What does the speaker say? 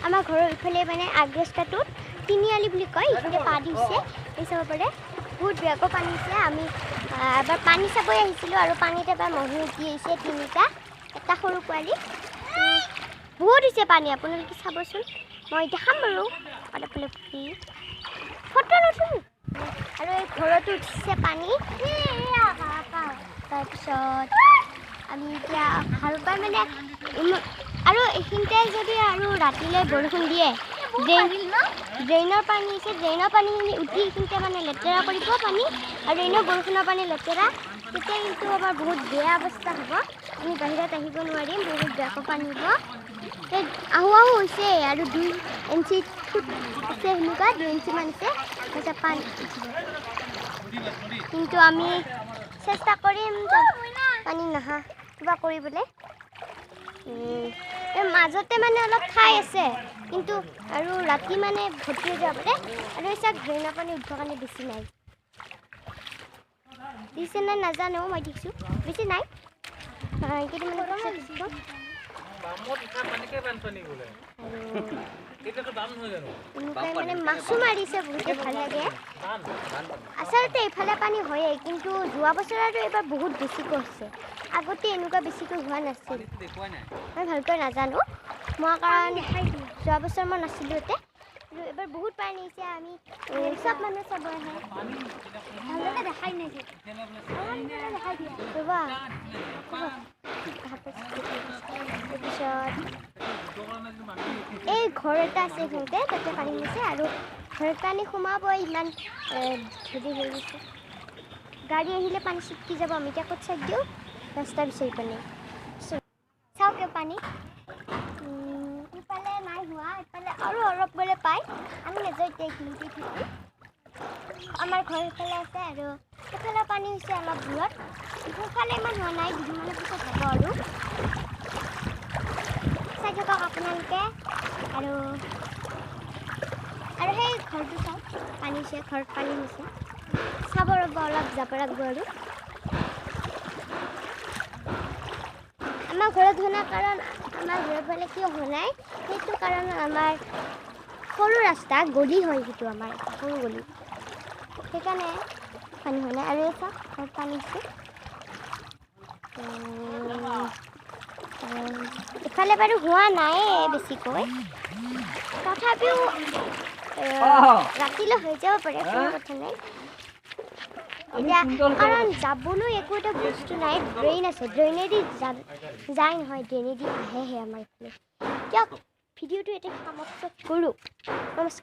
আমাৰ ঘৰৰ ইফালে মানে আগৰাস্তাটোত তিনিআলি বুলি কয়, ইফালে পানী হৈছে, এই চাব পাৰে বহুত বেয়াকৈ পানী হৈছে। আমি এবাৰ পানী চাবই আহিছিলোঁ আৰু পানীত এবাৰ মহো উঠি আহিছে তিনিটা, এটা সৰু পোৱালি। বহুত হৈছে পানী, আপোনালোকে চাবচোন। মই এতিয়া খাম বাৰু অলপ ফটো নুঠো। আৰু এই ঘৰতো উঠিছে পানী। তাৰপিছত আমি এতিয়া ভাল পাই মানে আৰু এইখিনিতে যদি আৰু ৰাতিলৈ বৰষুণ দিয়ে, ড্ৰেইনৰ পানী হৈছে, ড্ৰেইনৰ পানীখিনি উঠি এইখিনিতে মানে লেতেৰা কৰিব পানী, আৰু এনেও বৰষুণৰ পানী লেতেৰা, তেতিয়া কিন্তু আমাৰ বহুত বেয়া অৱস্থা হ'ব। আমি বাহিৰত আহিব নোৱাৰিম, বহুত বেয়াকৈ পানী হ'ব। এই আহো হৈছে আৰু 2 ইঞ্চি আছে, সেনেকুৱা 2 ইঞ্চিমান আছে, তাৰপিছত পানী উঠিব। কিন্তু আমি চেষ্টা কৰিম পানী নহা কিবা কৰিবলৈ। মাজতে মানে অলপ ঠাই আছে, কিন্তু আৰু ৰাতি মানে ভৰ্তি হৈ যাব পাৰে। আৰু এই চাওক ড্ৰেইনৰ পানী উঠিবৰ কাৰণে বেছি নাই, দিছে নে নাজানো, মই দেখিছোঁ বেছি নাই। মানে মাছো মাৰিছে, বহুতে ভাল লাগে। আচলতে এইফালে পানী হয়েই, কিন্তু যোৱা বছৰ আৰু এইবাৰ বহুত বেছিকৈ হৈছে। আগতে এনেকুৱা বেছিকৈ হোৱা নাছিল, মই ভালকৈ নাজানো। মই কাৰণ যোৱা বছৰ মই নাছিলোঁ ইয়াতে, কিন্তু এইবাৰ বহুত পানী হৈছে। আমি চব মানুহে চাব আহে, ভালদৰে দেখাই নাই ৰ'বা। তাৰপিছত এই ঘৰ এটা আছে এইখিনিতে, তাতে পানী হৈছে আৰু ঘৰত পানী সোমাবই, ইমান হেৰি হৈ গৈছে। গাড়ী আহিলে পানী ছিটকি যাব। আমি এতিয়া ক'ত চাইড দিওঁ, ৰাস্তা বিচাৰি পানী চাওক পানী ইফালে নাই হোৱা, ইফালে আৰু অলপ গ'লে পায়। আমি নাযাওঁ এতিয়া, এইখিনিতে থাকোঁ। আমাৰ ঘৰ ইফালে আছে আৰু সেইফালে পানী হৈছে অলপ দূৰত, সেইফালে ইমান হোৱা নাই, দুদিনমানৰ পিছত হ'ব আৰু চাই থাকক আপোনালোকে। আৰু সেই ঘৰটো চাওক, পানী হৈছে, ঘৰত পানী হৈছে, চাব ৰ'ব, অলপ যাব লাগিব। আৰু আমাৰ ঘৰত হোৱা নাই, কাৰণ আমাৰ ঘৰৰ ফালে কিয় হোৱা নাই, সেইটো কাৰণ আমাৰ সৰু ৰাস্তা, গলি হয়, সেইটো আমাৰ সৰু গলি, সেইকাৰণে পানী হোৱা নাই। আৰু এই চাওক ঘৰত পানী হৈছে, ইফালে বাৰু হোৱা নাই বেছিকৈ, তথাপিও ৰাতিলৈ হৈ যাব পাৰে, কোনো কথা নাই। এতিয়া কাৰণ যাবলৈ একো এটা বস্তু নাই, ড্ৰেইন আছে, ড্ৰেইনেদি যায় নহয়, ড্ৰেইনেদি আহেহে আমাৰ এইফালে। দিয়ক ভিডিঅ'টো এতিয়া সমাপ্ত কৰোঁ, নমস্কাৰ।